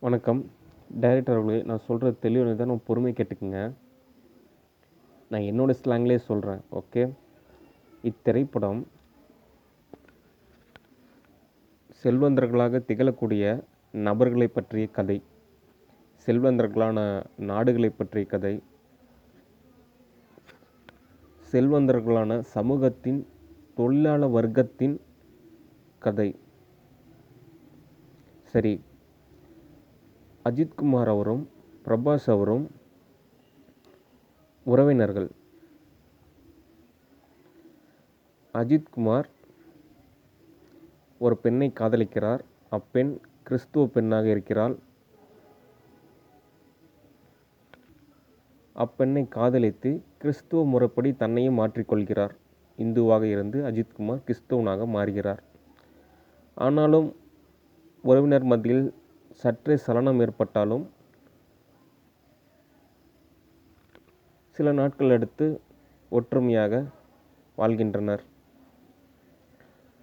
வணக்கம். டைரக்டர் அவர்களே, நான் சொல்கிறது தெளிவாக நிதானம் பொறுமை கேட்டுக்குங்க. நான் என்னோட ஸ்லாங்லேயே சொல்கிறேன். ஓகே. இத்திரைப்படம் செல்வந்தர்களாக திகழக்கூடிய நபர்களை பற்றிய கதை, செல்வந்தர்களான நாடுகளை பற்றிய கதை, செல்வந்தர்களான சமூகத்தின் தொழிலாளர் வர்க்கத்தின் கதை. சரி, அஜித்குமார் அவரும் பிரபாஸ் அவரும் உறவினர்கள். அஜித்குமார் ஒரு பெண்ணை காதலிக்கிறார். அப்பெண் கிறிஸ்துவ பெண்ணாக இருக்கிறாள். அப்பெண்ணை காதலித்து கிறிஸ்துவ முறைப்படி தன்னையும் மாற்றிக்கொள்கிறார். இந்துவாக இருந்து அஜித்குமார் கிறிஸ்துவனாக மாறுகிறார். ஆனாலும் உறவினர் மத்தியில் சற்றே சலனம் ஏற்பட்டாலும் சில நாட்கள் அடுத்து ஒற்றுமையாக வாழ்கின்றனர்.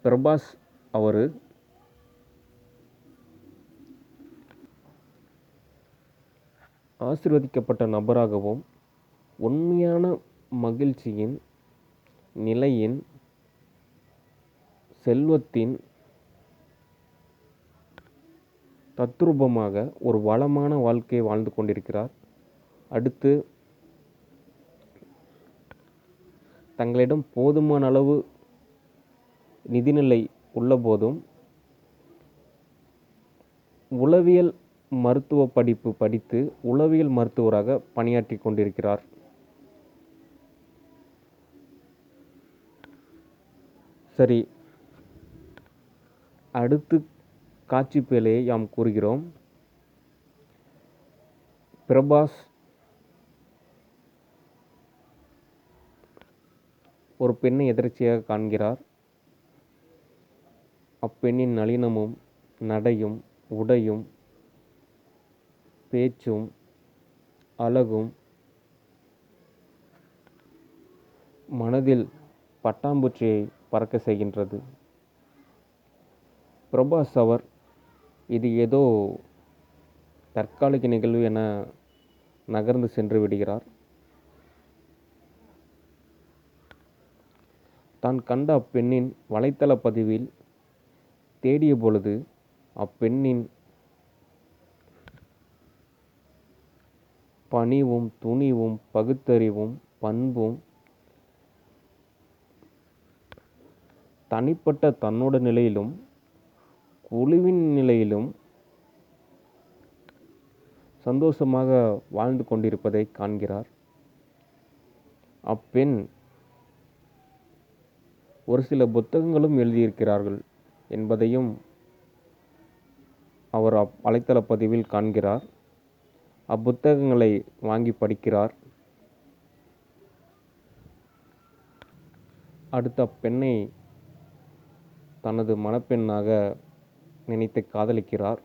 பிரபாஸ் அவர் ஆசீர்வதிக்கப்பட்ட நபராகவும் உண்மையான மகிழ்ச்சியின் நிலையின் செல்வத்தின் தத்ரூபமாக ஒரு வளமான வாழ்க்கையை வாழ்ந்து கொண்டிருக்கிறார். அடுத்து தங்களிடம் போதுமான அளவு நிதிநிலை உள்ளபோதும் உளவியல் மருத்துவ படிப்பு படித்து உளவியல் மருத்துவராக பணியாற்றி கொண்டிருக்கிறார். சரி, அடுத்து காட்சி பேழையை யாம் கூறுகிறோம். பிரபாஸ் ஒரு பெண்ணை எதிர்ச்சியாக காண்கிறார். அப்பெண்ணின் நளினமும் நடையும் உடையும் பேச்சும் அழகும் மனதில் பட்டாம்பூச்சியை பறக்க செய்கின்றது. பிரபாஸ் அவர் இது ஏதோ தற்காலிக நிகழ்வு என நகர்ந்து சென்று விடுகிறார். தான் கண்ட அப்பெண்ணின் வலைத்தள பதிவில் தேடிய பொழுது அப்பெண்ணின் பணிவும் துணிவும் பகுத்தறிவும் பண்பும் தனிப்பட்ட தன்னோட நிலையிலும் குழுவின் நிலையிலும் சந்தோஷமாக வாழ்ந்து கொண்டிருப்பதை காண்கிறார். அப்பெண் ஒரு சில புத்தகங்களும் எழுதியிருக்கிறார்கள் என்பதையும் அவர் வலைத்தள பதிவில் காண்கிறார். அப்புத்தகங்களை வாங்கி படிக்கிறார். அடுத்த பெண்ணை தனது மணப்பெண்ணாக நினைத்து காதலிக்கிறார்.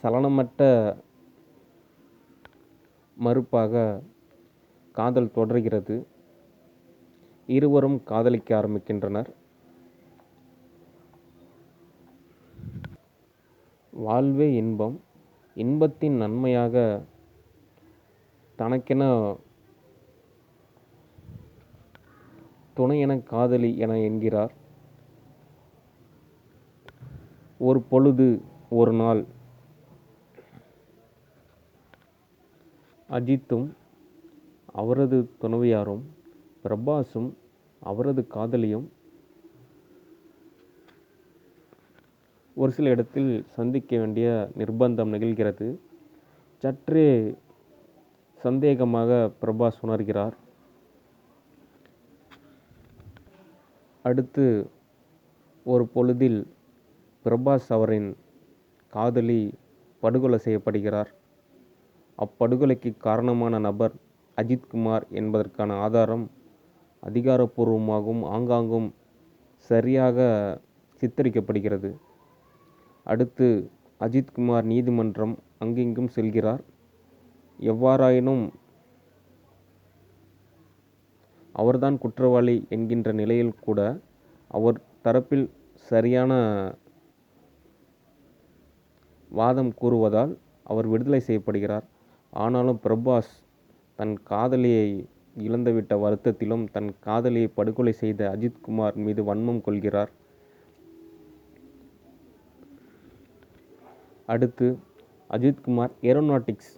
சலனமற்ற மறுப்பாக காதல் தொடர்கிறது. இருவரும் காதலிக்க ஆரம்பிக்கின்றனர். வாழ்வே இன்பம், இன்பத்தின் நன்மையாக தனக்கென துணையென காதலி என என்கிறார். ஒரு பொழுது ஒரு நாள் அஜித்தும் அவரது துணைவியாரும் பிரபாஸும் அவரது காதலியும் ஒரு சில இடத்தில் சந்திக்க வேண்டிய நிர்பந்தம் நிகழ்கிறது. சற்றே சந்தேகமாக பிரபாஸ் உணர்கிறார். அடுத்து ஒரு பொழுதில் பிரபாஸ் அவரின் காதலி படுகொலை செய்யப்படுகிறார். அப்படுகொலைக்கு காரணமான நபர் அஜித்குமார் என்பதற்கான ஆதாரம் அதிகாரப்பூர்வமாகவும் ஆங்காங்கும் சரியாக சித்தரிக்கப்படுகிறது. அடுத்து அஜித்குமார் நீதிமன்றம் அங்கிங்கும் செல்கிறார். எவ்வாறாயினும் அவர்தான் குற்றவாளி என்கின்ற நிலையில் கூட அவர் தரப்பில் சரியான வாதம் கூறுவதால் அவர் விடுதலை செய்யப்படுகிறார். ஆனாலும் பிரபாஸ் தன் காதலியை இழந்துவிட்ட வருத்தத்திலும் தன் காதலியை படுகொலை செய்த அஜித்குமார் மீது வன்மம் கொள்கிறார். அடுத்து அஜித்குமார் ஏரோநாட்டிக்ஸ்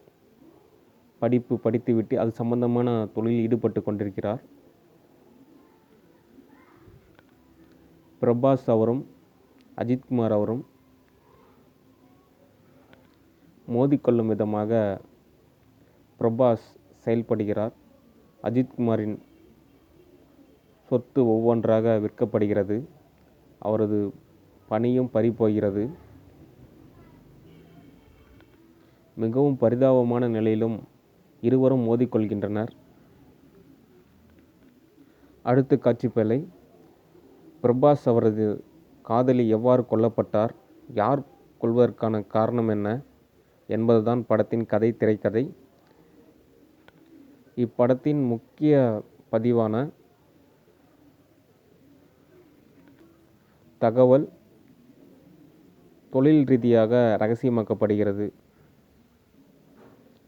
படிப்பு படித்துவிட்டு அது சம்பந்தமான தொழிலில் ஈடுபட்டு கொண்டிருக்கிறார். பிரபாஸ் அவரும் அஜித்குமார் அவரும் மோதிக்கொள்ளும் விதமாக பிரபாஸ் செயல்படுகிறார். அஜித்குமாரின் சொத்து ஒவ்வொன்றாக விற்கப்படுகிறது. அவரது பணியும் பறிபோகிறது. மிகவும் பரிதாபமான நிலையிலும் இருவரும் மோதிக்கொள்கின்றனர். அடுத்த காட்சிப்பேழை பிரபாஸ் அவரது காதலி எவ்வாறு கொல்லப்பட்டார், யார் கொல்வதற்கான காரணம் என்ன என்பதுதான் படத்தின் கதை திரைக்கதை. இப்படத்தின் முக்கிய பதிவான தகவல் தொழில் ரீதியாக ரகசியமாக்கப்படுகிறது.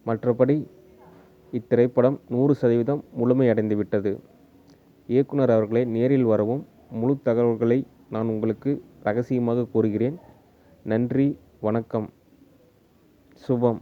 மற்றபடி இத்திரைப்படம் 100% முழுமையடைந்துவிட்டது. இயக்குனர் அவர்களே, நேரில் வரவும் முழு தகவல்களை நான் உங்களுக்கு ரகசியமாக கூறுகிறேன். நன்றி, வணக்கம், சுபம்.